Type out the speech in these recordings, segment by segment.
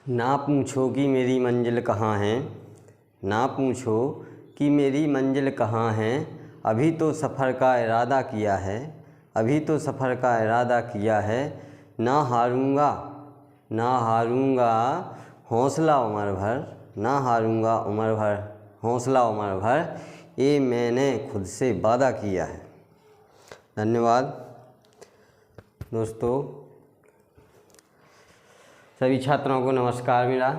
ना पूछो कि मेरी मंजिल कहाँ है, ना पूछो कि मेरी मंजिल कहाँ है। अभी तो सफ़र का इरादा किया है, अभी तो सफ़र का इरादा किया है। ना हारूंगा, ना हारूंगा हौसला उम्र भर, ना हारूंगा उम्र भर हौसला उम्र भर। ये मैंने खुद से वादा किया है। धन्यवाद दोस्तों। सभी छात्रों को नमस्कार मेरा।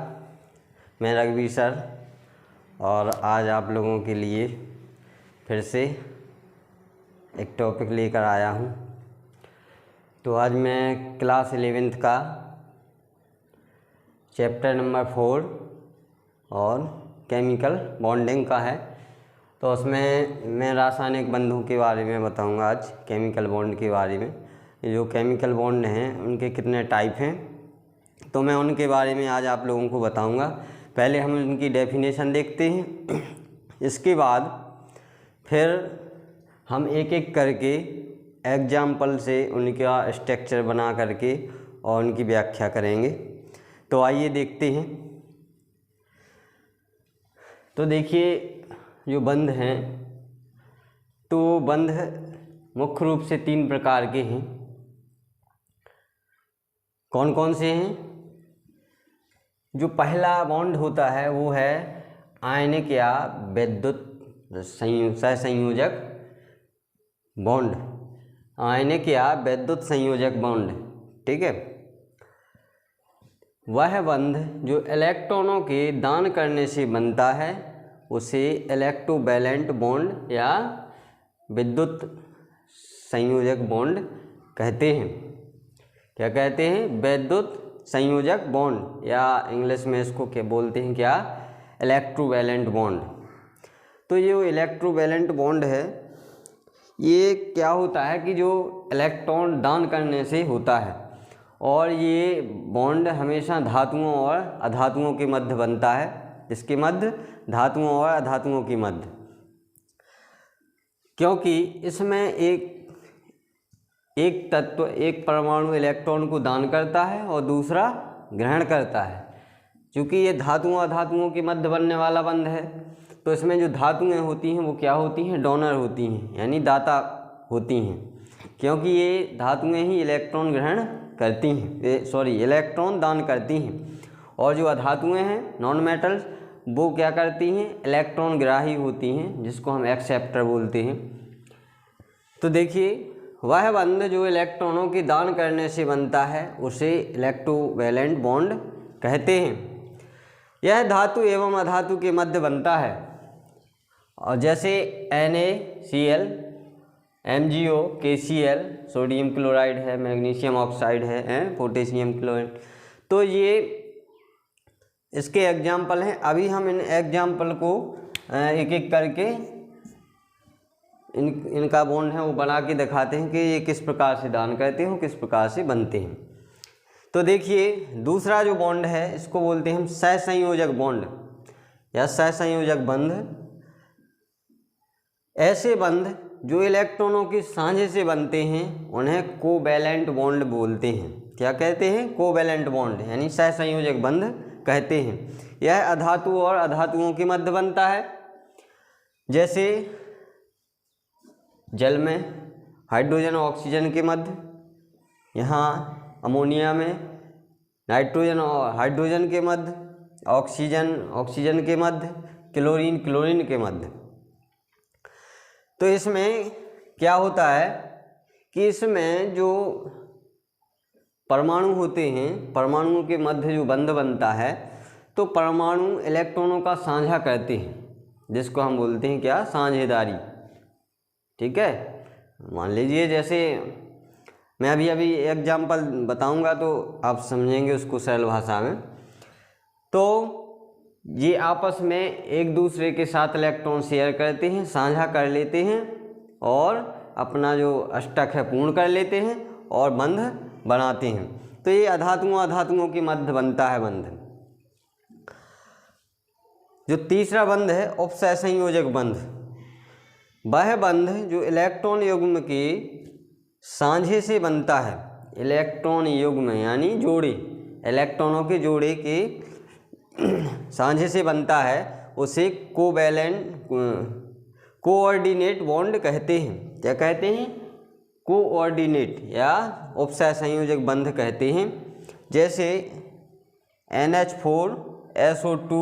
मैं रघुवीर सर और आज आप लोगों के लिए फिर से एक टॉपिक लेकर आया हूँ। तो आज मैं क्लास 11th का चैप्टर नंबर 4 और केमिकल बॉन्डिंग का है। तो उसमें मैं रासायनिक बंधों के बारे में बताऊंगा आज, केमिकल बॉन्ड के बारे में। जो केमिकल बॉन्ड हैं उनके कितने टाइप हैं, तो मैं उनके बारे में आज आप लोगों को बताऊंगा। पहले हम उनकी डेफिनेशन देखते हैं, इसके बाद फिर हम एक एक करके एग्जाम्पल से उनका स्ट्रक्चर बना करके और उनकी व्याख्या करेंगे। तो आइए देखते हैं। तो देखिए जो बंध हैं, तो बंध मुख्य रूप से 3 प्रकार के हैं। कौन कौन से हैं? जो पहला बॉन्ड होता है वो है आयनिक या विद्युत सहसंयोजक बॉन्ड, आयनिक या विद्युत संयोजक बॉन्ड। ठीक है। वह बंध जो इलेक्ट्रॉनों के दान करने से बनता है उसे इलेक्ट्रोवैलेंट बॉन्ड या विद्युत संयोजक बॉन्ड कहते हैं। क्या कहते हैं? विद्युत संयोजक बॉन्ड, या इंग्लिश में इसको क्या बोलते हैं, क्या? Electrovalent bond. तो ये जो इलेक्ट्रोवैलेंट बॉन्ड है ये क्या होता है कि जो इलेक्ट्रॉन दान करने से होता है, और ये बॉन्ड हमेशा धातुओं और अधातुओं के मध्य बनता है। इसके मध्य धातुओं और अधातुओं के मध्य, क्योंकि इसमें एक तत्व, एक परमाणु इलेक्ट्रॉन को दान करता है और दूसरा ग्रहण करता है। क्योंकि ये धातुओं अधातुओं के मध्य बनने वाला बंध है, तो इसमें जो धातुएं होती हैं वो क्या होती हैं? डोनर होती हैं, यानी दाता होती हैं। क्योंकि ये धातुएं ही इलेक्ट्रॉन ग्रहण करती हैं, इलेक्ट्रॉन दान करती हैं। और जो अधातुएं हैं, नॉन मेटल्स, वो क्या करती हैं? इलेक्ट्रॉन ग्राही होती हैं, जिसको हम एक्सेप्टर बोलते हैं। तो देखिए वह बंध जो इलेक्ट्रॉनों के दान करने से बनता है उसे इलेक्ट्रोवैलेंट बॉन्ड कहते हैं। यह धातु एवं अधातु के मध्य बनता है, और जैसे NaCl, MgO, KCl, sodium chloride है, मैग्नीशियम ऑक्साइड है, पोटेशियम क्लोराइड। तो ये इसके एग्जाम्पल हैं। अभी हम इन एग्जाम्पल को एक एक करके इनका बॉन्ड है वो बना के दिखाते हैं कि ये किस प्रकार से दान करते हैं, किस प्रकार से बनते हैं। तो देखिए दूसरा जो बॉन्ड है इसको बोलते हैं हम सहसंयोजक बॉन्ड या सहसंयोजक बंध। ऐसे बंध जो इलेक्ट्रॉनों के साझे से बनते हैं उन्हें कोवैलेंट बॉन्ड बोलते हैं। क्या कहते हैं? कोवैलेंट बॉन्ड, यानी सहसंयोजक बंध कहते हैं। यह अधातु और अधातुओं के मध्य बनता है। जैसे जल में हाइड्रोजन और ऑक्सीजन के मध्य, यहाँ अमोनिया में नाइट्रोजन और हाइड्रोजन के मध्य, ऑक्सीजन के मध्य, क्लोरीन के मध्य। तो इसमें क्या होता है कि इसमें जो परमाणु होते हैं, परमाणुओं के मध्य जो बंध बनता है, तो परमाणु इलेक्ट्रॉनों का साझा करते हैं, जिसको हम बोलते हैं क्या? साझेदारी। ठीक है। मान लीजिए जैसे मैं अभी एग्जाम्पल बताऊंगा तो आप समझेंगे उसको सरल भाषा में। तो ये आपस में एक दूसरे के साथ इलेक्ट्रॉन शेयर करते हैं, साझा कर लेते हैं और अपना जो अष्टक है पूर्ण कर लेते हैं और बंध बनाते हैं। तो ये अधातुओं के मध्य बनता है बंध। जो तीसरा बंध है उपसहसंयोजक बंध। वह बंध जो इलेक्ट्रॉन युग्म के साझे से बनता है। इलेक्ट्रॉन युग्म यानी जोड़े, इलेक्ट्रॉनों के जोड़े के साझे से बनता है उसे कोऑर्डिनेट बॉन्ड कहते हैं। क्या कहते हैं? कोऑर्डिनेट या उपसह संयोजक बंध कहते हैं। जैसे NH4 SO2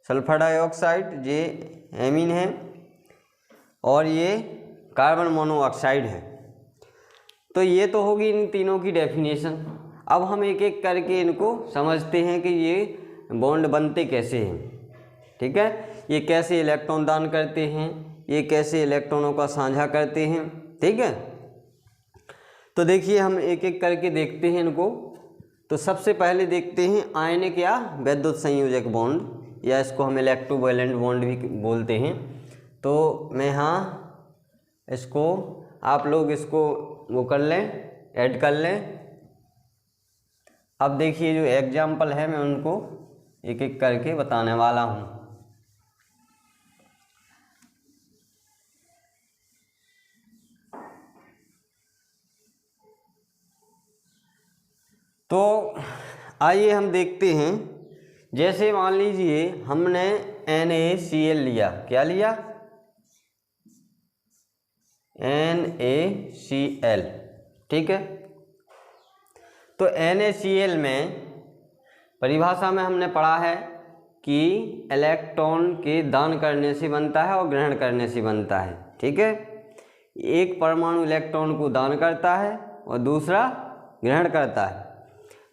सल्फर डाइऑक्साइड ये एमीन है और ये कार्बन मोनोऑक्साइड है। तो ये तो होगी इन तीनों की डेफिनेशन। अब हम एक एक करके इनको समझते हैं कि ये बॉन्ड बनते कैसे हैं। ठीक है, ये कैसे इलेक्ट्रॉन दान करते हैं, ये कैसे इलेक्ट्रॉनों का साझा करते हैं। ठीक है, तो देखिए हम एक एक करके देखते हैं इनको। तो सबसे पहले देखते हैं आयनिक या वैद्युत संयोजक बॉन्ड, या इसको हम इलेक्ट्रोवैलेंट बॉन्ड भी बोलते हैं। तो मैं यहाँ इसको, आप लोग इसको वो कर लें, ऐड कर लें। अब देखिए जो एग्जाम्पल है मैं उनको एक एक करके बताने वाला हूँ। तो आइए हम देखते हैं। जैसे मान लीजिए हमने NaCl लिया। क्या लिया? NaCl। ठीक है, तो NaCl में परिभाषा में हमने पढ़ा है कि इलेक्ट्रॉन के दान करने से बनता है और ग्रहण करने से बनता है। ठीक है, एक परमाणु इलेक्ट्रॉन को दान करता है और दूसरा ग्रहण करता है।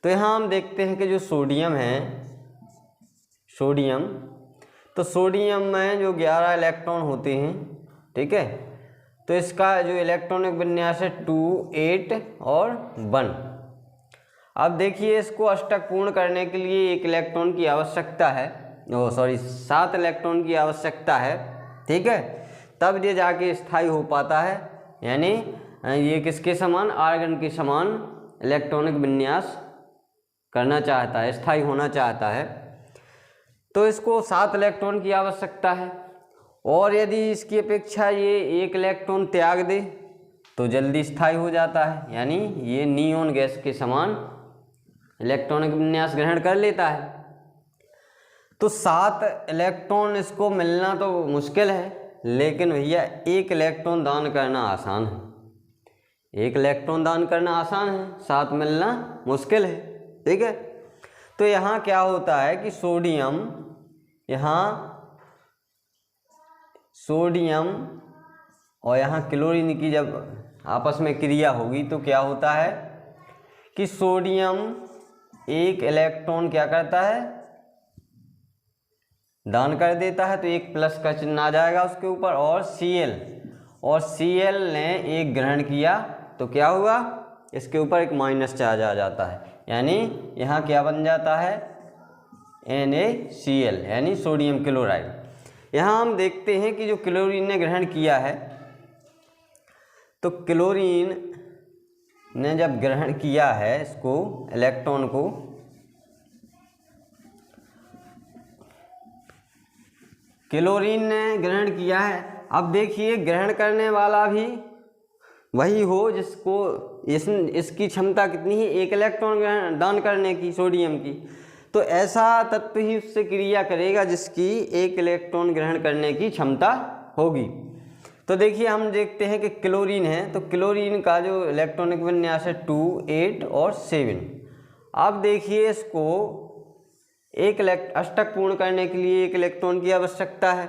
तो यहाँ हम देखते हैं कि जो सोडियम है, तो सोडियम में जो 11 इलेक्ट्रॉन होते हैं। ठीक है, तो इसका जो इलेक्ट्रॉनिक विन्यास है 2, 8 और 1। अब देखिए इसको अष्टक पूर्ण करने के लिए 1 इलेक्ट्रॉन की आवश्यकता है, 7 इलेक्ट्रॉन की आवश्यकता है। ठीक है, तब ये जाके स्थायी हो पाता है। यानी ये किसके समान? आर्गन के समान इलेक्ट्रॉनिक विन्यास करना चाहता है, स्थायी होना चाहता है। तो इसको 7 इलेक्ट्रॉन की आवश्यकता है, और यदि इसकी अपेक्षा ये 1 इलेक्ट्रॉन त्याग दे तो जल्दी स्थायी हो जाता है। यानी ये नियोन गैस के समान इलेक्ट्रॉनिक विन्यास ग्रहण कर लेता है। तो 7 इलेक्ट्रॉन इसको मिलना तो मुश्किल है, लेकिन भैया 1 इलेक्ट्रॉन दान करना आसान है। 1 इलेक्ट्रॉन दान करना आसान है, 7 मिलना मुश्किल है। ठीक है, तो यहाँ क्या होता है कि सोडियम और यहाँ क्लोरीन की जब आपस में क्रिया होगी तो क्या होता है कि सोडियम 1 इलेक्ट्रॉन क्या करता है? दान कर देता है। तो 1 प्लस का चिन्ह आ जाएगा उसके ऊपर, और Cl ने 1 ग्रहण किया तो क्या हुआ? इसके ऊपर एक माइनस चार्ज आ जाता है। यानी यहाँ क्या बन जाता है? NaCl, यानी सोडियम क्लोराइड। यहाँ हम देखते हैं कि जो क्लोरीन ने ग्रहण किया है, तो क्लोरीन ने जब ग्रहण किया है इसको, इलेक्ट्रॉन को, क्लोरीन ने ग्रहण किया है। अब देखिए ग्रहण करने वाला भी वही हो जिसको इसकी क्षमता कितनी है? 1 इलेक्ट्रॉन दान करने की, सोडियम की। तो ऐसा तत्व ही उससे क्रिया करेगा जिसकी 1 इलेक्ट्रॉन ग्रहण करने की क्षमता होगी। तो देखिए हम देखते हैं कि क्लोरीन है, तो क्लोरीन का जो इलेक्ट्रॉनिक विन्यास है 2, 8 और 7। अब देखिए इसको अष्टक पूर्ण करने के लिए 1 इलेक्ट्रॉन की आवश्यकता है,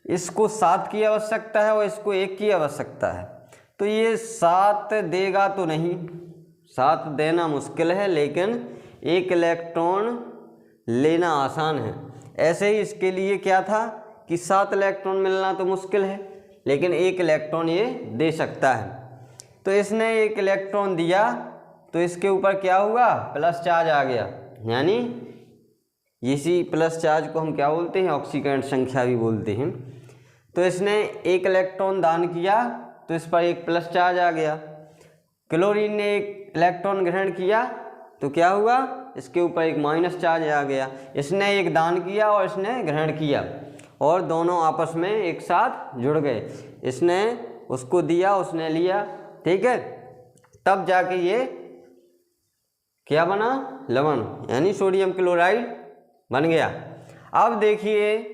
इसको 7 की आवश्यकता है और इसको 1 की आवश्यकता है। तो ये 7 देगा तो नहीं, 7 देना मुश्किल है, लेकिन 1 इलेक्ट्रॉन लेना आसान है। ऐसे ही इसके लिए क्या था कि 7 इलेक्ट्रॉन मिलना तो मुश्किल है, लेकिन 1 इलेक्ट्रॉन ये दे सकता है। तो इसने 1 इलेक्ट्रॉन दिया तो इसके ऊपर क्या हुआ? प्लस चार्ज आ गया। यानी इसी प्लस चार्ज को हम क्या बोलते हैं? ऑक्सीकरण संख्या भी बोलते हैं। तो इसने 1 इलेक्ट्रॉन दान किया तो इस पर एक प्लस चार्ज आ गया। क्लोरीन ने 1 इलेक्ट्रॉन ग्रहण किया तो क्या हुआ? इसके ऊपर एक माइनस चार्ज आ गया। इसने 1 दान किया और इसने ग्रहण किया, और दोनों आपस में एक साथ जुड़ गए। इसने उसको दिया, उसने लिया। ठीक है, तब जाके ये क्या बना, लवण, यानी सोडियम क्लोराइड बन गया। अब देखिए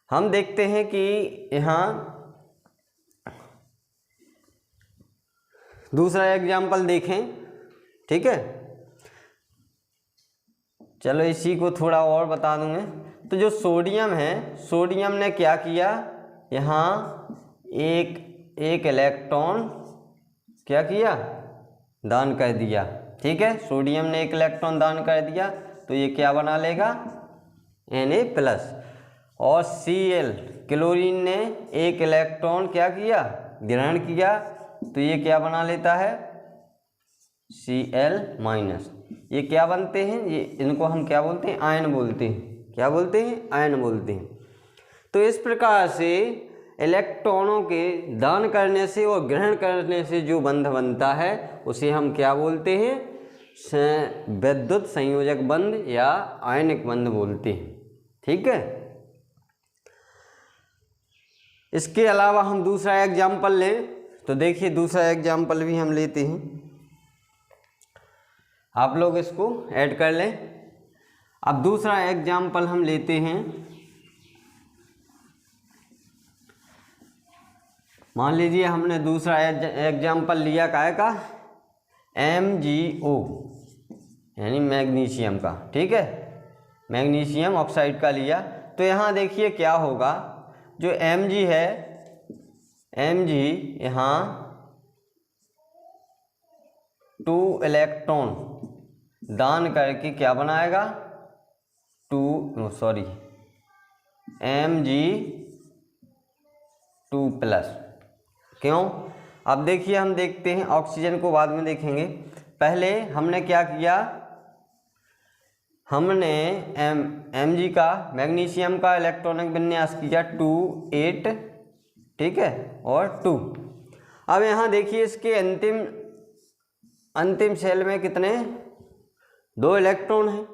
हम देखते हैं कि यहाँ दूसरा एग्जाम्पल देखें, ठीक है। चलो इसी को थोड़ा और बता दूँ मैं। तो जो सोडियम है, सोडियम ने क्या किया, यहाँ एक इलेक्ट्रॉन क्या किया, दान कर दिया, ठीक है। सोडियम ने एक इलेक्ट्रॉन दान कर दिया तो ये क्या बना लेगा, Na+। और Cl क्लोरीन ने एक इलेक्ट्रॉन क्या किया, ग्रहण किया तो ये क्या बना लेता है, Cl-। ये क्या बनते हैं, ये इनको हम क्या बोलते हैं, आयन बोलते हैं। क्या बोलते हैं, आयन बोलते हैं। तो इस प्रकार से इलेक्ट्रॉनों के दान करने से और ग्रहण करने से जो बंध बनता है उसे हम क्या बोलते हैं, विद्युत संयोजक बंध या आयनिक बंध बोलते हैं, ठीक है। इसके अलावा हम दूसरा एग्जाम्पल लें तो देखिए दूसरा एग्जाम्पल भी हम लेते हैं, आप लोग इसको ऐड कर लें। अब दूसरा एग्जाम्पल हम लेते हैं, मान लीजिए हमने दूसरा एग्जाम्पल लिया काय का, MgO यानी मैग्नीशियम का, ठीक है, मैग्नीशियम ऑक्साइड का लिया। तो यहाँ देखिए क्या होगा, जो Mg है, Mg यहाँ 2 इलेक्ट्रॉन दान करके क्या बनाएगा, Mg2+। क्यों, अब देखिए हम देखते हैं, ऑक्सीजन को बाद में देखेंगे। पहले हमने क्या किया, हमने Mg का, मैग्नीशियम का इलेक्ट्रॉनिक विन्यास किया 2 8, ठीक है, और 2। अब यहाँ देखिए इसके अंतिम शेल में कितने, 2 इलेक्ट्रॉन हैं।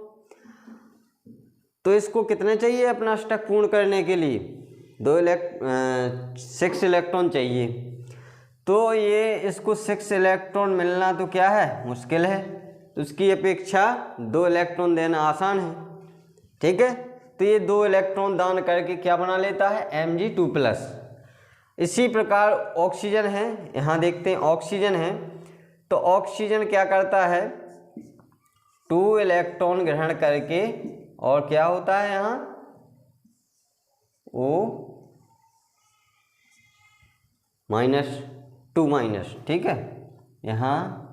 तो इसको कितने चाहिए अपना स्टक पूर्ण करने के लिए, 6 इलेक्ट्रॉन चाहिए। तो ये इसको 6 इलेक्ट्रॉन मिलना तो क्या है, मुश्किल है। तो इसकी अपेक्षा 2 इलेक्ट्रॉन देना आसान है, ठीक है। तो ये 2 इलेक्ट्रॉन दान करके क्या बना लेता है, Mg2+। इसी प्रकार ऑक्सीजन है, यहाँ देखते हैं ऑक्सीजन है। तो ऑक्सीजन क्या करता है, 2 इलेक्ट्रॉन ग्रहण करके, और क्या होता है यहाँ O-2-, ठीक है, यहाँ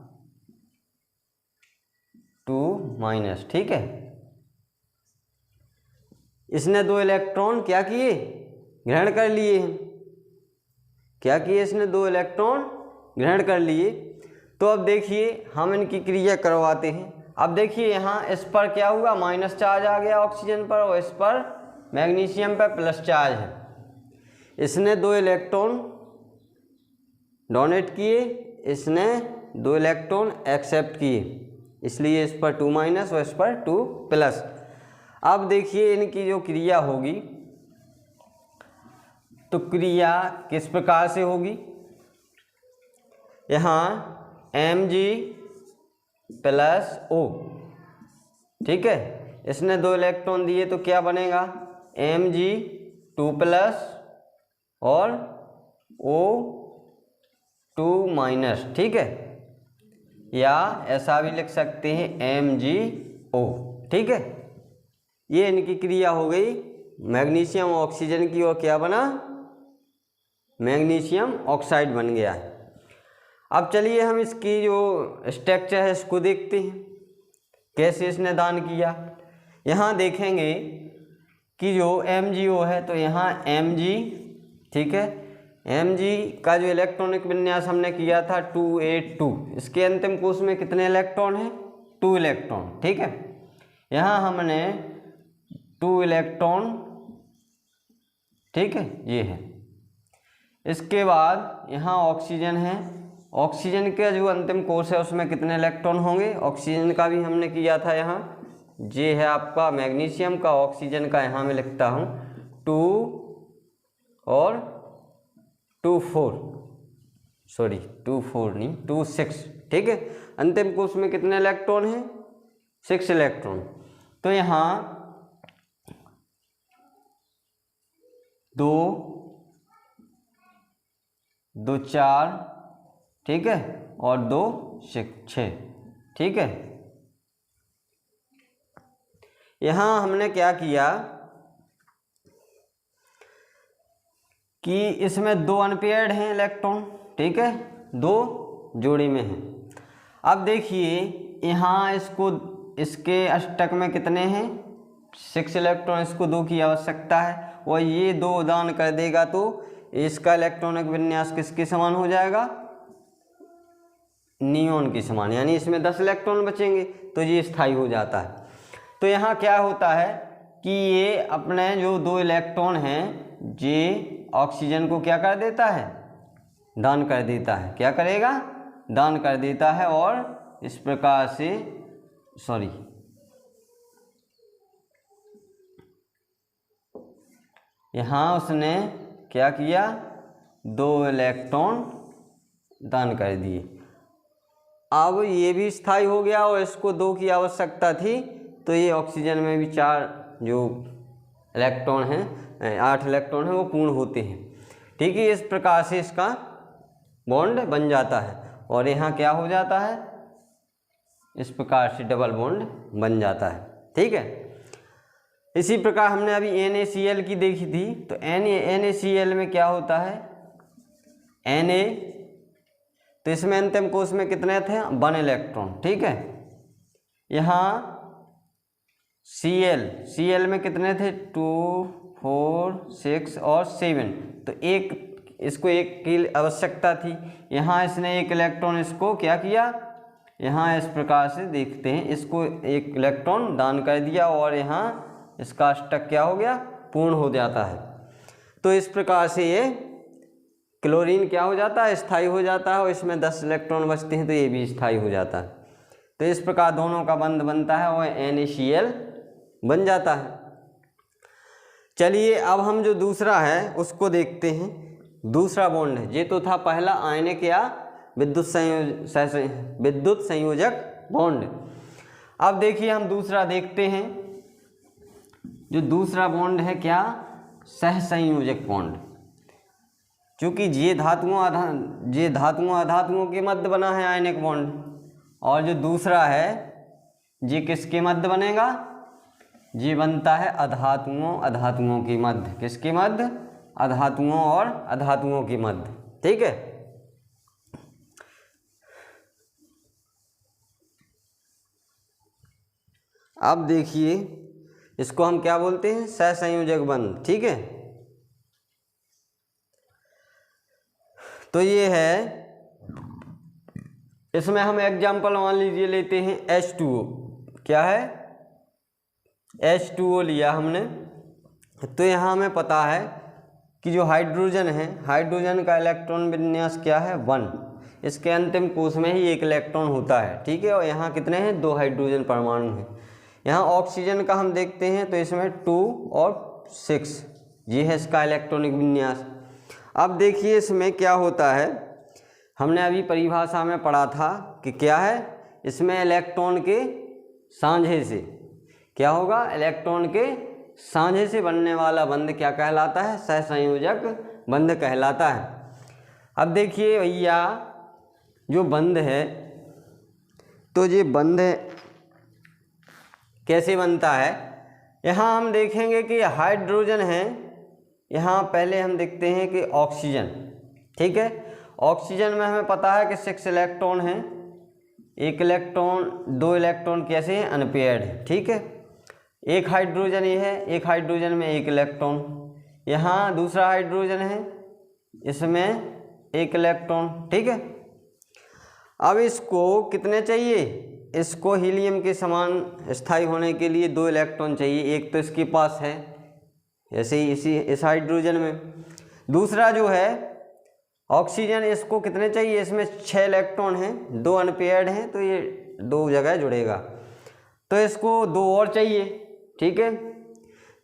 2-, ठीक है। इसने 2 इलेक्ट्रॉन क्या किए, ग्रहण कर लिए हैं। क्या किए, इसने 2 इलेक्ट्रॉन ग्रहण कर लिए। तो अब देखिए हम इनकी क्रिया करवाते हैं। अब देखिए यहाँ इस पर क्या हुआ, माइनस चार्ज आ गया ऑक्सीजन पर, और इस पर मैग्नीशियम पर प्लस चार्ज है। इसने 2 इलेक्ट्रॉन डोनेट किए, इसने 2 इलेक्ट्रॉन एक्सेप्ट किए, इसलिए इस पर 2- और इस पर 2+। अब देखिए इनकी जो क्रिया होगी, तो क्रिया किस प्रकार से होगी, यहाँ Mg+O, ठीक है, इसने 2 इलेक्ट्रॉन दिए तो क्या बनेगा, Mg2+ और O2-, ठीक है, या ऐसा भी लिख सकते हैं MgO, ठीक है। ये इनकी क्रिया हो गई मैग्नीशियम ऑक्सीजन की, और क्या बना, मैग्नीशियम ऑक्साइड बन गया है। अब चलिए हम इसकी जो स्ट्रक्चर है इसको देखते हैं, कैसे इसने दान किया। यहाँ देखेंगे कि जो MgO है, तो यहाँ Mg, ठीक है, Mg का जो इलेक्ट्रॉनिक विन्यास हमने किया था 2-8-2, इसके अंतिम कोश में कितने इलेक्ट्रॉन हैं, 2 इलेक्ट्रॉन, ठीक है। यहाँ हमने 2 इलेक्ट्रॉन, ठीक है, ये है। इसके बाद यहाँ ऑक्सीजन है, ऑक्सीजन का जो अंतिम कोश है उसमें कितने इलेक्ट्रॉन होंगे, ऑक्सीजन का भी हमने किया था यहाँ, ये है आपका मैग्नीशियम का, ऑक्सीजन का यहाँ मैं लिखता हूँ 2 और 2-4 नहीं 2-6, ठीक है। अंतिम कोश में कितने इलेक्ट्रॉन हैं, 6 इलेक्ट्रॉन। तो यहाँ 2 2 4, ठीक है, और 2 6, ठीक है। यहाँ हमने क्या किया कि इसमें 2 अनपेयर्ड हैं इलेक्ट्रॉन, ठीक है, 2 जोड़ी में हैं। अब देखिए यहाँ इसके अष्टक में कितने हैं, 6 इलेक्ट्रॉन, इसको 2 की आवश्यकता है और ये 2 दान कर देगा तो इसका इलेक्ट्रॉनिक विन्यास किसके समान हो जाएगा, नियॉन के समान, यानी इसमें 10 इलेक्ट्रॉन बचेंगे तो ये स्थायी हो जाता है। तो यहाँ क्या होता है कि ये अपने जो 2 इलेक्ट्रॉन हैं ये ऑक्सीजन को क्या कर देता है, दान कर देता है, क्या करेगा, दान कर देता है। और इस प्रकार से यहाँ उसने क्या किया, 2 इलेक्ट्रॉन दान कर दिए। अब ये भी स्थायी हो गया और इसको 2 की आवश्यकता थी तो ये ऑक्सीजन में भी 4 जो इलेक्ट्रॉन हैं, 8 इलेक्ट्रॉन हैं, वो पूर्ण होते हैं, ठीक है। इस प्रकार से इसका बॉन्ड बन जाता है और यहाँ क्या हो जाता है, इस प्रकार से डबल बॉन्ड बन जाता है, ठीक है। इसी प्रकार हमने अभी NaCl की देखी थी। तो NaCl में क्या होता है, Na, तो इसमें अंतिम कोश में कितने थे, 1 इलेक्ट्रॉन, ठीक है। यहाँ Cl में कितने थे, 2 4 6 और 7, तो इसको एक की आवश्यकता थी। यहाँ इसने 1 इलेक्ट्रॉन इसको क्या किया, यहाँ इस प्रकार से देखते हैं, इसको 1 इलेक्ट्रॉन दान कर दिया और यहाँ इसका अष्टक क्या हो गया, पूर्ण हो जाता है। तो इस प्रकार से ये क्लोरीन क्या हो जाता है, स्थायी हो जाता है और इसमें 10 इलेक्ट्रॉन बचते हैं तो ये भी स्थायी हो जाता है। तो इस प्रकार दोनों का बंध बनता है और NaCl बन जाता है। चलिए अब हम जो दूसरा है उसको देखते हैं। दूसरा बॉन्ड है, ये तो था पहला आयनिक या विद्युत संयोजक बॉन्ड। अब देखिए हम दूसरा देखते हैं। जो दूसरा बॉन्ड है क्या, सहसंयोजक बॉन्ड। चूँकि ये धातुओं अधातुओं के मध्य बना है आयनिक बॉन्ड, और जो दूसरा है ये किसके मध्य बनेगा, ये बनता है अधातुओं के मध्य। किसके मध्य, अधातुओं और अधातुओं के मध्य, ठीक है। अब देखिए इसको हम क्या बोलते हैं, सहसंयोजक बंध, ठीक है। तो ये है, इसमें हम एग्जाम्पल मान लीजिए लेते हैं H2O। क्या है, H2O लिया हमने। तो यहाँ हमें पता है कि जो हाइड्रोजन है, हाइड्रोजन का इलेक्ट्रॉन विन्यास क्या है, 1। इसके अंतिम कोश में ही 1 इलेक्ट्रॉन होता है, ठीक है। और यहाँ कितने हैं, 2 हाइड्रोजन परमाणु हैं। यहाँ ऑक्सीजन का हम देखते हैं तो इसमें 2 और 6, ये है इसका इलेक्ट्रॉनिक विन्यास। अब देखिए इसमें क्या होता है, हमने अभी परिभाषा में पढ़ा था कि क्या है, इसमें इलेक्ट्रॉन के साझे से क्या होगा, इलेक्ट्रॉन के साझे से बनने वाला बंध क्या कहलाता है, सहसंयोजक बंध कहलाता है। अब देखिए भैया जो बंध है, तो ये बंध कैसे बनता है, यहाँ हम देखेंगे कि हाइड्रोजन है। यहाँ पहले हम देखते हैं कि ऑक्सीजन, ठीक है। ऑक्सीजन में हमें पता है कि 6 इलेक्ट्रॉन हैं, 1 इलेक्ट्रॉन 2 इलेक्ट्रॉन कैसे हैं, अनपेयर्ड है, ठीक है। एक हाइड्रोजन ये है, एक हाइड्रोजन में 1 इलेक्ट्रॉन। यहाँ दूसरा हाइड्रोजन है, इसमें 1 इलेक्ट्रॉन, ठीक है। अब इसको कितने चाहिए, इसको हीलियम के समान स्थायी होने के लिए 2 इलेक्ट्रॉन चाहिए। एक तो इसके पास है, ऐसे ही इस हाइड्रोजन में। दूसरा जो है ऑक्सीजन, इसको कितने चाहिए, इसमें 6 इलेक्ट्रॉन हैं, 2 अनपेयर्ड हैं, तो ये 2 जगह जुड़ेगा, तो इसको 2 और चाहिए, ठीक है।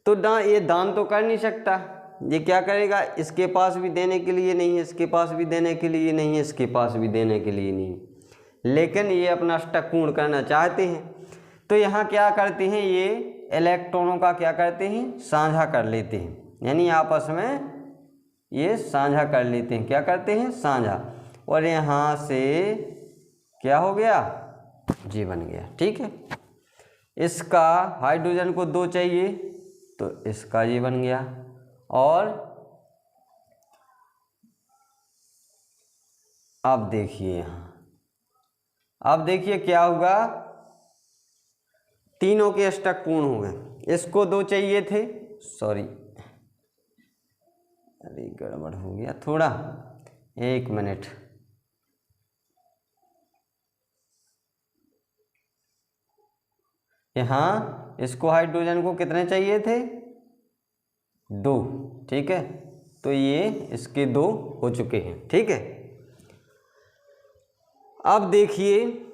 तो ये दान तो कर नहीं सकता, ये क्या करेगा, इसके पास भी देने के लिए नहीं है, इसके पास भी देने के लिए नहीं है, इसके पास भी देने के लिए नहीं, लेकिन ये अपना अष्टक पूर्ण करना चाहते हैं। तो यहाँ क्या करते हैं, ये इलेक्ट्रॉनों का क्या करते हैं, साझा कर लेते हैं, यानी आपस में ये साझा कर लेते हैं। क्या करते हैं, साझा। और यहाँ से क्या हो गया, जी बन गया। ठीक है, इसका हाइड्रोजन को 2 चाहिए तो इसका ये बन गया। और अब देखिए यहाँ, अब देखिए क्या होगा, तीनों के अष्टक पूर्ण हो गए। इसको 2 चाहिए थे, सॉरी अरे गड़बड़ हो गया थोड़ा, 1 मिनट। यहाँ इसको हाइड्रोजन को कितने चाहिए थे, 2। ठीक है, तो ये इसके 2 हो चुके हैं। ठीक है, अब देखिए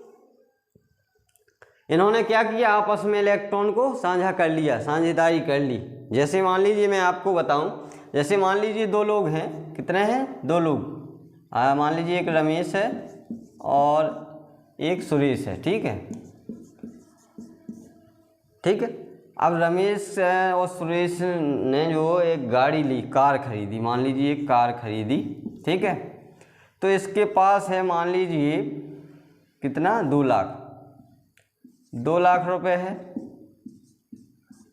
इन्होंने क्या किया, आपस में इलेक्ट्रॉन को साझा कर लिया, साझेदारी कर ली। जैसे मान लीजिए मैं आपको बताऊं, जैसे मान लीजिए 2 लोग हैं, कितने हैं, 2 लोग। मान लीजिए एक रमेश है और एक सुरेश है। ठीक है, ठीक है। अब रमेश और सुरेश ने जो एक गाड़ी ली, कार खरीदी, मान लीजिए एक कार खरीदी। ठीक है, तो इसके पास है मान लीजिए कितना, 2 लाख, 2 लाख रुपए है।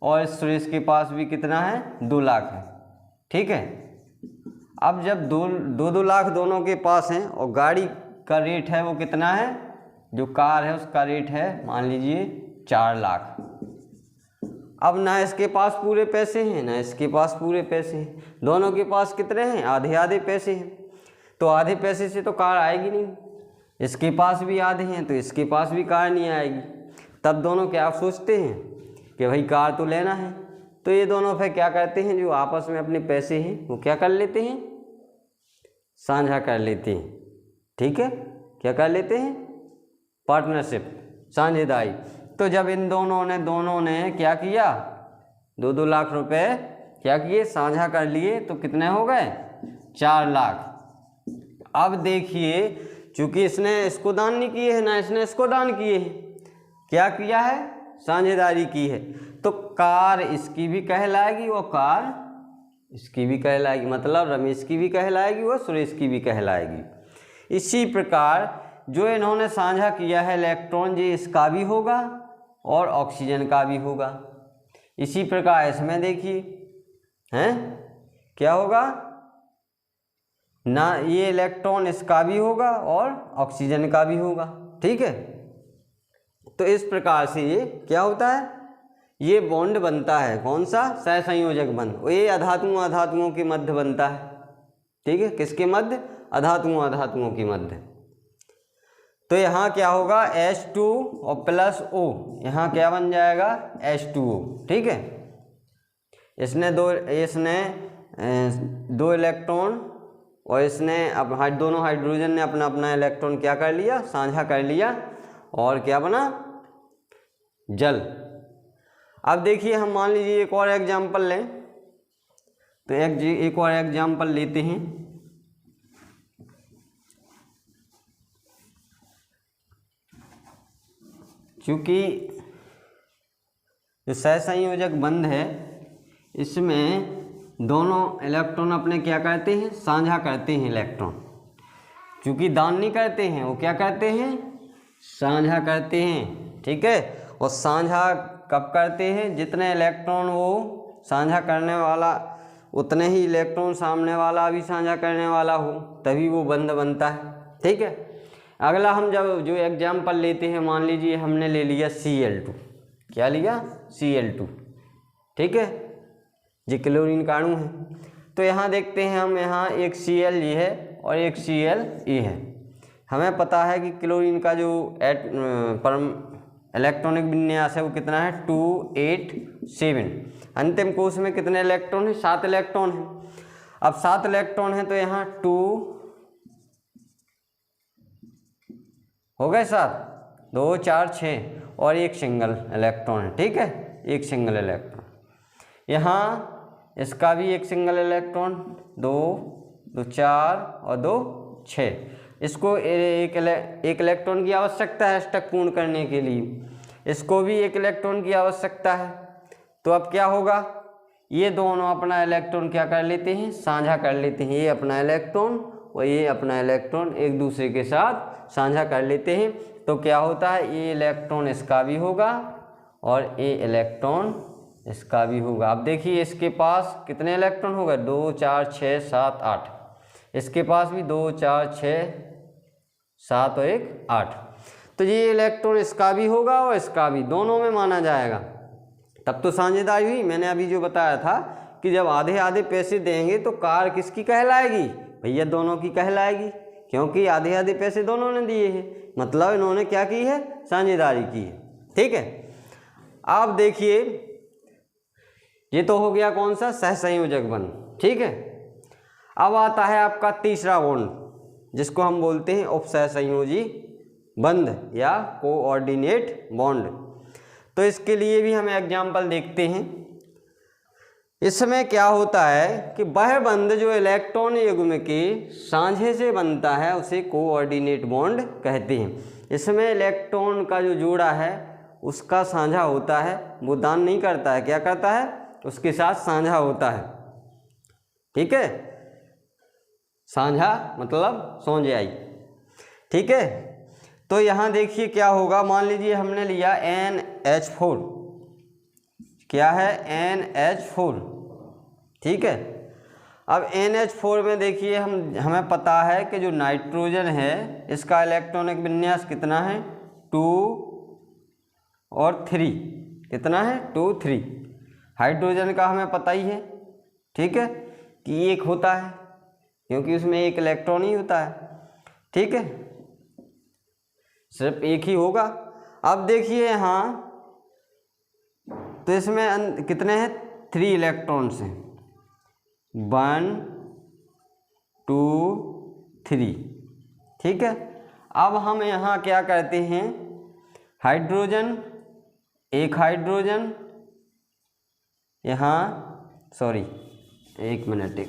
और सुरेश के पास भी कितना है, 2 लाख है। ठीक है, अब जब 2 लाख दोनों के पास हैं और गाड़ी का रेट है वो कितना है, जो कार है उसका रेट है मान लीजिए 4 लाख। अब ना इसके पास पूरे पैसे हैं ना इसके पास पूरे पैसे हैं, दोनों के पास कितने हैं, आधे आधे पैसे हैं। तो आधे पैसे से तो कार आएगी नहीं, इसके पास भी आधे हैं तो इसके पास भी कार नहीं आएगी। तब दोनों क्या सोचते हैं कि भाई कार तो लेना है, तो ये दोनों फिर क्या करते हैं, जो आपस में अपने पैसे हैं वो क्या कर लेते हैं, साझा कर लेते हैं। ठीक है, क्या कर लेते हैं, पार्टनरशिप, साझेदारी। तो जब इन दोनों ने क्या किया, 2-2 लाख रुपए क्या किए, साझा कर लिए, तो कितने हो गए, 4 लाख। अब देखिए चूंकि इसने इसको दान नहीं किए है ना इसने इसको दान किए हैं, क्या किया है, साझेदारी की है, तो कार इसकी भी कहलाएगी और कार इसकी भी कहलाएगी, मतलब रमेश की भी कहलाएगी और सुरेश की भी कहलाएगी। इसी प्रकार जो इन्होंने साझा किया है इलेक्ट्रॉन, ये इसका भी होगा और ऑक्सीजन का भी होगा। इसी प्रकार इसमें देखिए हैं क्या होगा ना, ये इलेक्ट्रॉन इसका भी होगा और ऑक्सीजन का भी होगा। ठीक है, तो इस प्रकार से ये क्या होता है, ये बॉन्ड बनता है, कौन सा, सहसंयोजक बंध। ये अधातुओं के मध्य बनता है। ठीक है, किसके मध्य, अधातुओं के मध्य। तो यहाँ क्या होगा, H2 और प्लस O, यहाँ क्या बन जाएगा, H2O। ठीक है, इसने दो इलेक्ट्रॉन और इसने अब दोनों हाइड्रोजन ने अपना अपना इलेक्ट्रॉन क्या कर लिया, साझा कर लिया, और क्या बना, जल। अब देखिए हम मान लीजिए एक और एग्जाम्पल लें, तो एक और एग्जाम्पल लेते हैं। क्योंकि जो सहसंयोजक बंध है इसमें दोनों इलेक्ट्रॉन अपने क्या करते हैं, साझा करते हैं इलेक्ट्रॉन। क्योंकि दान नहीं करते हैं, वो क्या करते हैं, साझा करते हैं। ठीक है, और साझा कब करते हैं, जितने इलेक्ट्रॉन वो साझा करने वाला उतने ही इलेक्ट्रॉन सामने वाला भी साझा करने वाला हो, तभी वो बंध बनता है। ठीक है, अगला हम जब जो एग्जाम्पल लेते हैं, मान लीजिए हमने ले लिया Cl2, क्या लिया, Cl2। ठीक है, ये क्लोरीन का अणु है। तो यहाँ देखते हैं हम, यहाँ एक Cl ये है और एक Cl ये है। हमें पता है कि क्लोरीन का जो इलेक्ट्रॉनिक विन्यास है वो कितना है, 287। अंतिम कोश में कितने इलेक्ट्रॉन है, 7 इलेक्ट्रॉन है। अब 7 इलेक्ट्रॉन है तो यहाँ 2 हो गए, 7, 2, 4, 6 और एक सिंगल इलेक्ट्रॉन है। ठीक है, एक सिंगल इलेक्ट्रॉन। यहाँ इसका भी एक सिंगल इलेक्ट्रॉन, 2, 2, 4 और 2, 6। इसको एक इलेक्ट्रॉन की आवश्यकता है अष्टक पूर्ण करने के लिए। इसको भी एक इलेक्ट्रॉन की आवश्यकता है। तो अब क्या होगा, ये दोनों अपना इलेक्ट्रॉन क्या कर लेते हैं, साझा कर लेते हैं। ये अपना इलेक्ट्रॉन और ये अपना इलेक्ट्रॉन एक दूसरे के साथ साझा कर लेते हैं। तो क्या होता है, ये इलेक्ट्रॉन इसका भी होगा और ये इलेक्ट्रॉन इसका भी होगा। अब देखिए इसके पास कितने इलेक्ट्रॉन होगा, 2 4 6 7 8। इसके पास भी 2 4 6 7 और 1 8। तो ये इलेक्ट्रॉन इसका भी होगा और इसका भी, दोनों में माना जाएगा। तब तो साझेदारी हुई। मैंने अभी जो बताया था कि जब आधे आधे पैसे देंगे तो कार किसकी कहलाएगी, भैया दोनों की कहलाएगी, क्योंकि आधे आधे पैसे दोनों ने दिए हैं, मतलब इन्होंने क्या की है, साझेदारी की है। ठीक है। अब देखिए ये तो हो गया कौन सा, सहसंयोजक बंध। ठीक है। अब आता है आपका तीसरा बॉन्ड, जिसको हम बोलते हैं उपसहसंयोजी बंध या कोऑर्डिनेट बॉन्ड। तो इसके लिए भी हम एग्जाम्पल देखते हैं। इसमें क्या होता है कि वह बंध जो इलेक्ट्रॉन युग्म के साझे से बनता है उसे कोऑर्डिनेट बॉन्ड कहते हैं। इसमें इलेक्ट्रॉन का जो जोड़ा है उसका साझा होता है, वो दान नहीं करता है, क्या करता है, उसके साथ साझा होता है। ठीक है, साझा मतलब सौंजाई। ठीक है। तो यहाँ देखिए क्या होगा, मान लीजिए हमने लिया NH4, क्या है, NH4। ठीक है। अब NH4 में देखिए हमें पता है कि जो नाइट्रोजन है इसका इलेक्ट्रॉनिक विन्यास कितना है, 2 और 3। कितना है, 2 3। हाइड्रोजन का हमें पता ही है, ठीक है, कि एक होता है, क्योंकि उसमें एक इलेक्ट्रॉन ही होता है। ठीक है, सिर्फ एक ही होगा। अब देखिए यहाँ तो इसमें कितने हैं, 3 इलेक्ट्रॉन्स हैं, 1 2 3। ठीक है। अब हम यहाँ क्या करते हैं, हाइड्रोजन, एक हाइड्रोजन यहाँ, सॉरी एक मिनट,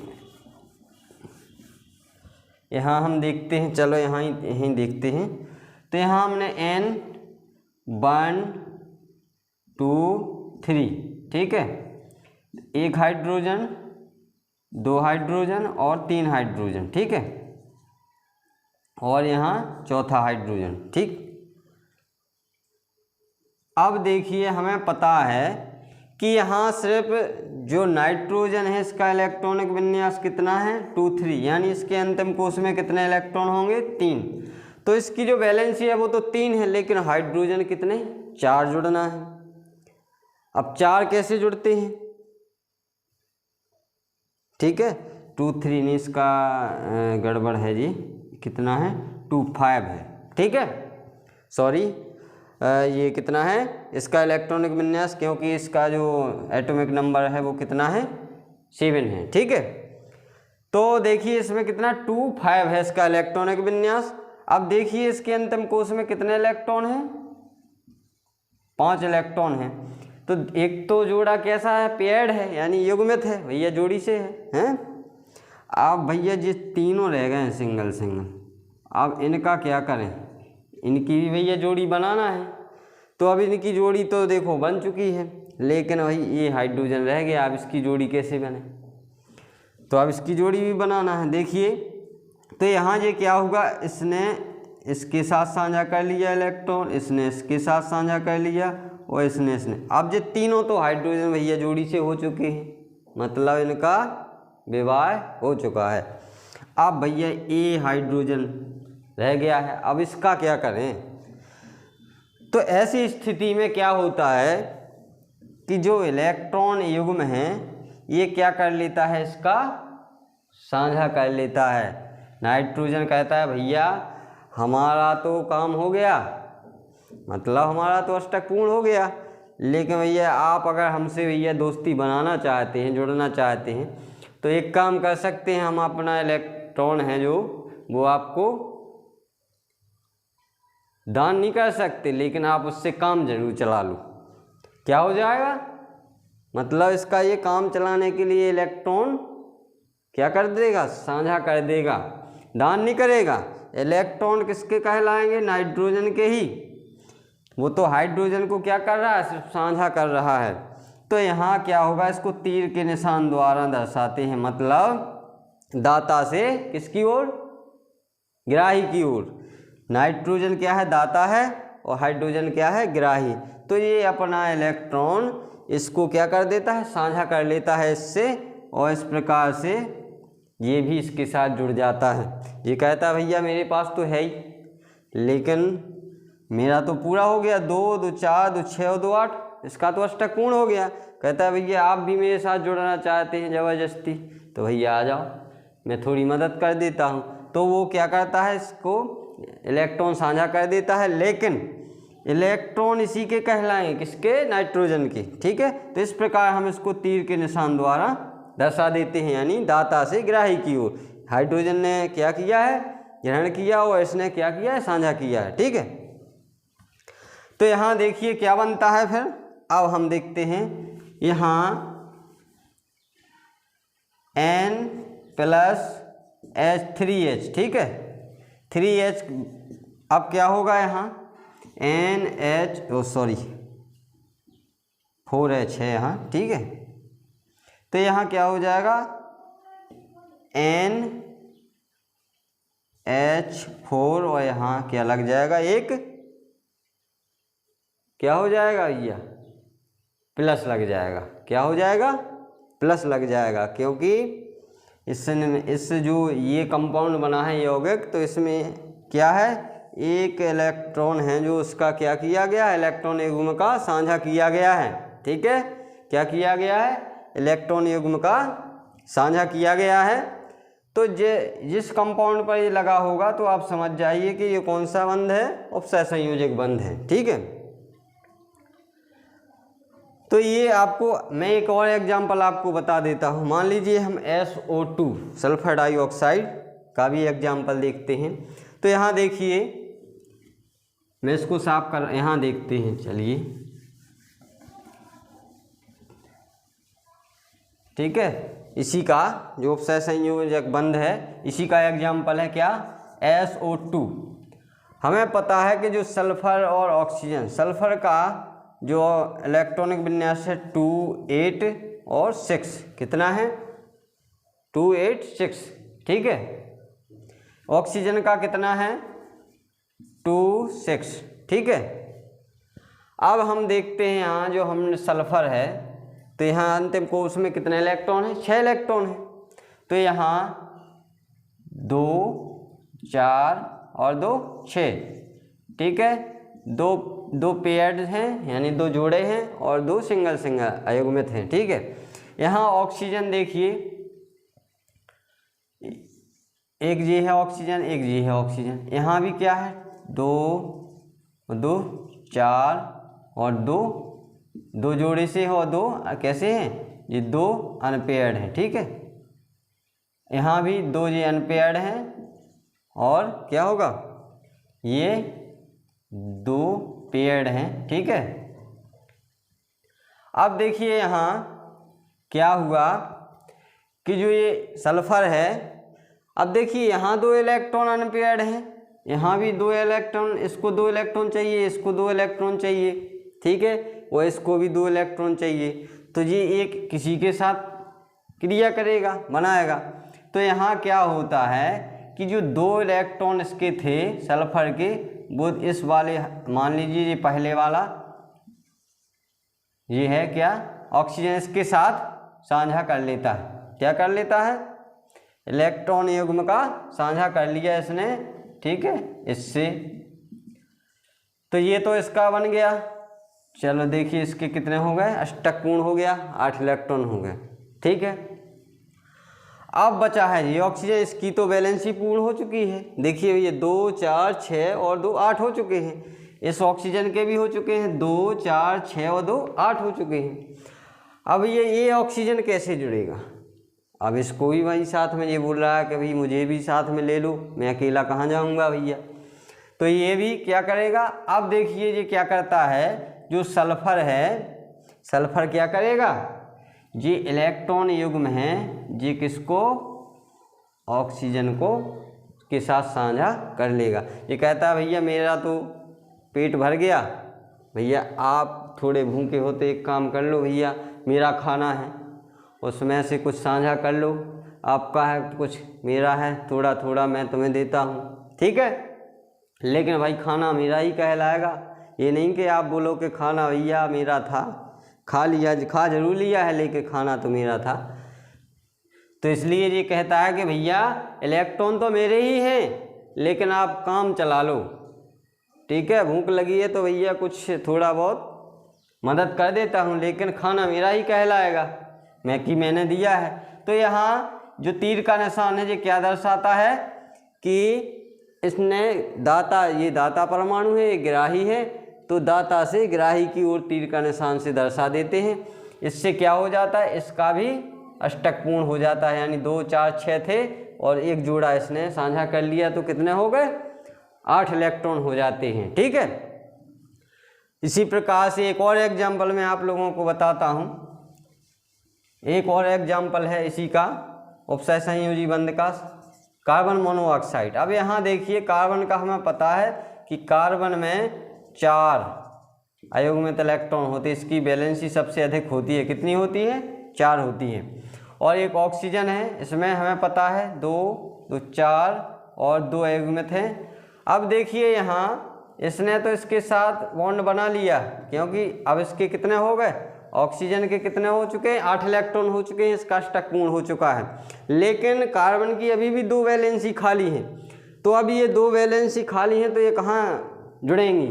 यहाँ हम देखते हैं, चलो यहीं देखते हैं। तो यहाँ हमने N 1 2 3। ठीक है, एक हाइड्रोजन, 2 हाइड्रोजन और 3 हाइड्रोजन। ठीक है, और यहाँ चौथा हाइड्रोजन। ठीक। अब देखिए हमें पता है कि यहाँ सिर्फ जो नाइट्रोजन है इसका इलेक्ट्रॉनिक विन्यास कितना है, 2 3, यानी इसके अंतिम कोश में कितने इलेक्ट्रॉन होंगे, 3। तो इसकी जो वैलेंसी है वो तो 3 है, लेकिन हाइड्रोजन कितने, 4 जुड़ना है। अब 4 कैसे जुड़ते हैं, ठीक है, 2 3 नहीं, इसका गड़बड़ है जी, कितना है, 2 5 है। ठीक है, सॉरी, ये कितना है इसका इलेक्ट्रॉनिक विन्यास, क्योंकि इसका जो एटॉमिक नंबर है वो कितना है, 7 है। ठीक है। तो देखिए इसमें कितना, 2 5 है इसका इलेक्ट्रॉनिक विन्यास। अब देखिए इसके अंतिम कोश में कितने इलेक्ट्रॉन हैं, 5 इलेक्ट्रॉन हैं। तो एक तो जोड़ा कैसा है, पेयर्ड है, यानी युग्मित है, भैया जोड़ी से है। अब भैया जिस तीनों रह गए हैं सिंगल सिंगल, अब इनका क्या करें, इनकी भी भैया जोड़ी बनाना है। तो अब इनकी जोड़ी तो देखो बन चुकी है, लेकिन भाई ये हाइड्रोजन रह गया, अब इसकी जोड़ी कैसे बने, तो अब इसकी जोड़ी भी बनाना है। देखिए तो यहाँ ये क्या होगा, इसने इसके साथ साझा कर लिया इलेक्ट्रॉन, इसने इसके साथ साझा कर लिया और इसने। अब ये तीनों तो हाइड्रोजन भैया जोड़ी से हो चुके हैं, मतलब इनका विवाह हो चुका है। अब भैया ये हाइड्रोजन रह गया है, अब इसका क्या करें। तो ऐसी स्थिति में क्या होता है कि जो इलेक्ट्रॉन युग्म है ये क्या कर लेता है, इसका साझा कर लेता है। नाइट्रोजन कहता है भैया हमारा तो काम हो गया, मतलब हमारा तो अष्टक पूर्ण हो गया, लेकिन भैया आप अगर हमसे भैया दोस्ती बनाना चाहते हैं, जुड़ना चाहते हैं, तो एक काम कर सकते हैं, हम अपना इलेक्ट्रॉन है जो वो आपको दान नहीं कर सकते, लेकिन आप उससे काम जरूर चला लो। क्या हो जाएगा, मतलब इसका ये काम चलाने के लिए इलेक्ट्रॉन क्या कर देगा, साझा कर देगा, दान नहीं करेगा। इलेक्ट्रॉन किसके कहलाएंगे, नाइट्रोजन के ही। वो तो हाइड्रोजन को क्या कर रहा है, सिर्फ साझा कर रहा है। तो यहाँ क्या होगा, इसको तीर के निशान द्वारा दर्शाते हैं, मतलब दाता से किसकी ओर, ग्राही की ओर। नाइट्रोजन क्या है, दाता है, और हाइड्रोजन क्या है, ग्राही। तो ये अपना इलेक्ट्रॉन इसको क्या कर देता है, साझा कर लेता है इससे, और इस प्रकार से ये भी इसके साथ जुड़ जाता है। ये कहता है भैया मेरे पास तो है ही, लेकिन मेरा तो पूरा हो गया, 2 2 4 2 6 और 2 8, इसका तो अष्टक पूर्ण हो गया। कहता है भैया आप भी मेरे साथ जुड़ना चाहते हैं ज़बरदस्ती, तो भैया आ जाओ, मैं थोड़ी मदद कर देता हूँ। तो वो क्या करता है, इसको इलेक्ट्रॉन साझा कर देता है, लेकिन इलेक्ट्रॉन इसी के कहलाएंगे, किसके, नाइट्रोजन के। ठीक है, तो इस प्रकार हम इसको तीर के निशान द्वारा दर्शा देते हैं, यानी दाता से ग्राही की ओर। हाइड्रोजन ने क्या किया है, ग्रहण किया, और इसने क्या किया है, साझा किया है। ठीक है, तो यहाँ देखिए क्या बनता है फिर। अब हम देखते हैं यहाँ N+H3H, ठीक है, 3H। अब क्या होगा यहाँ, NH 4H है यहाँ, ठीक है। तो यहाँ क्या हो जाएगा, NH4, और यहाँ क्या लग जाएगा, एक क्या हो जाएगा भैया, प्लस लग जाएगा। क्या हो जाएगा, प्लस लग जाएगा, क्योंकि इससे जो ये कंपाउंड बना है यौगिक, तो इसमें क्या है, एक इलेक्ट्रॉन है जो उसका क्या किया गया है, इलेक्ट्रॉन युग्म का साझा किया गया है। ठीक है, क्या किया गया है, इलेक्ट्रॉन युग्म का साझा किया गया है। तो जिस कंपाउंड पर ये लगा होगा तो आप समझ जाइए कि ये कौन सा बंध है, उपसहसंयोजक बंध है। ठीक है, तो ये आपको मैं एक और एग्जांपल आपको बता देता हूँ। मान लीजिए हम SO2 सल्फर डाइऑक्साइड का भी एग्जांपल देखते हैं। तो यहाँ देखिए, मैं इसको साफ कर, यहाँ देखते हैं, चलिए, ठीक है। इसी का जो उपसहसंयोजक बंध है, इसी का एग्जांपल है क्या, SO2। हमें पता है कि जो सल्फर और ऑक्सीजन, सल्फर का जो इलेक्ट्रॉनिक विन्यास है 2 8 और 6, कितना है, 2 8 6, ठीक है। ऑक्सीजन का कितना है, 2 6, ठीक है। अब हम देखते हैं यहाँ जो हमने सल्फर है, तो यहाँ अंतिम कोर्स में कितने इलेक्ट्रॉन है, 6 इलेक्ट्रॉन है। तो यहाँ 2 4 और 2 6, ठीक है। दो पेयर्ड हैं, यानी 2 जोड़े हैं, और 2 सिंगल अयुग्मित हैं। ठीक है, यहाँ ऑक्सीजन देखिए, एक जी है ऑक्सीजन, एक जी है ऑक्सीजन। यहाँ भी क्या है, 2 2 4 और 2 जोड़े से हो, 2 कैसे हैं, ये 2 अनपेयर्ड हैं। ठीक है, यहाँ भी 2 ये अनपेयर्ड हैं, और क्या होगा, ये 2 पेयर्ड हैं। ठीक है, अब देखिए यहाँ क्या हुआ कि जो ये सल्फर है, अब देखिए यहाँ 2 इलेक्ट्रॉन अनपेयर्ड हैं, यहाँ भी 2 इलेक्ट्रॉन, इसको 2 इलेक्ट्रॉन चाहिए, इसको 2 इलेक्ट्रॉन चाहिए, ठीक है, और इसको भी 2 इलेक्ट्रॉन चाहिए। तो ये एक किसी के साथ क्रिया करेगा, बनाएगा। तो यहाँ क्या होता है कि जो 2 इलेक्ट्रॉन इसके थे सल्फर के, वो इस वाले, मान लीजिए ये पहले वाला, ये है क्या, ऑक्सीजन, इसके साथ साझा कर लेता है। क्या कर लेता है, इलेक्ट्रॉन युग्म का साझा कर लिया इसने, ठीक है, इससे। तो ये तो इसका बन गया। चलो देखिए इसके कितने हो गए, अष्टक पूर्ण हो गया, 8 इलेक्ट्रॉन हो गए। ठीक है, अब बचा है ये ऑक्सीजन, इसकी तो वैलेंसी पूर्ण हो चुकी है। देखिए ये 2 4 6 और 2 8 हो चुके हैं। इस ऑक्सीजन के भी हो चुके हैं, 2 4 6 और 2 8 हो चुके हैं। अब ये ऑक्सीजन कैसे जुड़ेगा, अब इसको भी वही साथ में, ये बोल रहा है कि भाई मुझे भी साथ में ले लो, मैं अकेला कहाँ जाऊँगा भैया। तो ये भी क्या करेगा, अब देखिए ये क्या करता है, जो सल्फर है, सल्फर क्या करेगा, ये इलेक्ट्रॉन युग्म है, ये किसको, ऑक्सीजन को के साथ साझा कर लेगा। ये कहता है भैया मेरा तो पेट भर गया, भैया आप थोड़े भूखे हो तो एक काम कर लो भैया, मेरा खाना है उसमें से कुछ साझा कर लो, आपका है कुछ मेरा है, थोड़ा थोड़ा मैं तुम्हें देता हूँ, ठीक है। लेकिन भाई खाना मेरा ही कहलाएगा, ये नहीं कि आप बोलो कि खाना भैया मेरा था, खा लिया, खा जरूर लिया है लेकिन खाना तो मेरा था। तो इसलिए ये कहता है कि भैया इलेक्ट्रॉन तो मेरे ही हैं लेकिन आप काम चला लो, ठीक है। भूख लगी है तो भैया कुछ थोड़ा बहुत मदद कर देता हूँ लेकिन खाना मेरा ही कहलाएगा, मैंने दिया है। तो यहाँ जो तीर का निशान है ये क्या दर्शाता है कि इसने दाता, ये दाता परमाणु है, ये ग्राही है, तो दाता से ग्राही की ओर तीर का निशान से दर्शा देते हैं। इससे क्या हो जाता है, इसका भी अष्टक पूर्ण हो जाता है, यानी 2 4 6 थे और एक जोड़ा इसने साझा कर लिया तो कितने हो गए, 8 इलेक्ट्रॉन हो जाते हैं, ठीक है। इसी प्रकार से एक और एग्जाम्पल मैं आप लोगों को बताता हूँ। एक और एग्जाम्पल है इसी का, उपसय संयोजी बंध का, कार्बन मोनोऑक्साइड। अब यहाँ देखिए कार्बन का हमें पता है कि कार्बन में 4 अयुग्मित इलेक्ट्रॉन होते हैं, इसकी वैलेंसी सबसे अधिक होती है, कितनी होती है, 4 होती है। और एक ऑक्सीजन है, इसमें हमें पता है 2 2 4 और 2 अयुग्मित हैं। अब देखिए यहाँ इसने तो इसके साथ बॉन्ड बना लिया क्योंकि अब इसके कितने हो गए, ऑक्सीजन के कितने हो चुके हैं, 8 इलेक्ट्रॉन हो चुके हैं, इसका अष्टक पूर्ण हो चुका है। लेकिन कार्बन की अभी भी 2 वैलेंसी खाली हैं, तो अब ये 2 वैलेंसी खाली हैं तो ये कहाँ जुड़ेंगी,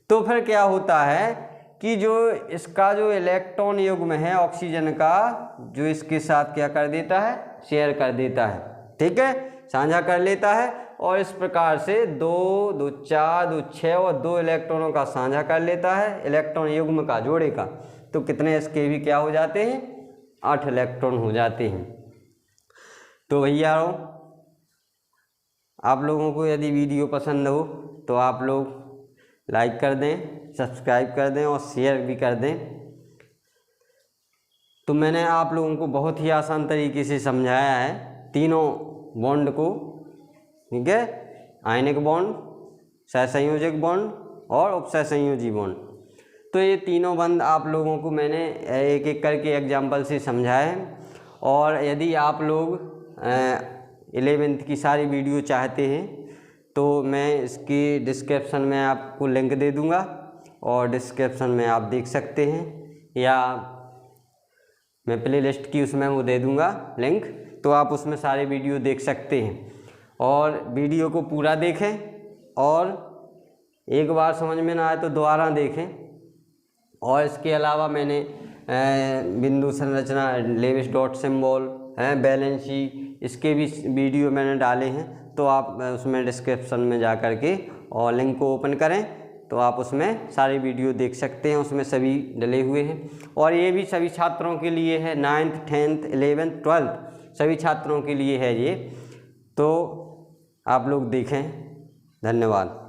तो फिर क्या होता है कि जो इसका जो इलेक्ट्रॉन युग्म है ऑक्सीजन का, जो इसके साथ क्या कर देता है, शेयर कर देता है, ठीक है, साझा कर लेता है। और इस प्रकार से 2 2 4 2 6 और 2 इलेक्ट्रॉनों का साझा कर लेता है, इलेक्ट्रॉन युग्म का, जोड़े का, तो कितने इसके भी क्या हो जाते हैं, 8 इलेक्ट्रॉन हो जाते हैं। तो भैया आप लोगों को यदि वीडियो पसंद हो तो आप लोग लाइक कर दें, सब्सक्राइब कर दें और शेयर भी कर दें। तो मैंने आप लोगों को बहुत ही आसान तरीके से समझाया है तीनों बॉन्ड को, ठीक है, आयनिक बॉन्ड, सहसंयोजक बॉन्ड और उपसह संयोजी बॉन्ड। तो ये तीनों बंद आप लोगों को मैंने एक एक करके एग्जाम्पल से समझाया है। और यदि आप लोग 11th की सारी वीडियो चाहते हैं तो मैं इसकी डिस्क्रिप्शन में आपको लिंक दे दूंगा और डिस्क्रिप्शन में आप देख सकते हैं, या मैं प्ले लिस्ट की उसमें वो दे दूंगा लिंक, तो आप उसमें सारे वीडियो देख सकते हैं। और वीडियो को पूरा देखें और एक बार समझ में ना आए तो दोबारा देखें। और इसके अलावा मैंने बिंदु संरचना, लेविस डॉट सिंबल, वैलेंसी, इसके भी वीडियो मैंने डाले हैं, तो आप उसमें डिस्क्रिप्शन में जा कर के और लिंक को ओपन करें तो आप उसमें सारे वीडियो देख सकते हैं, उसमें सभी डले हुए हैं। और ये भी सभी छात्रों के लिए है, 9th 10th 11th 12th सभी छात्रों के लिए है ये, तो आप लोग देखें। धन्यवाद।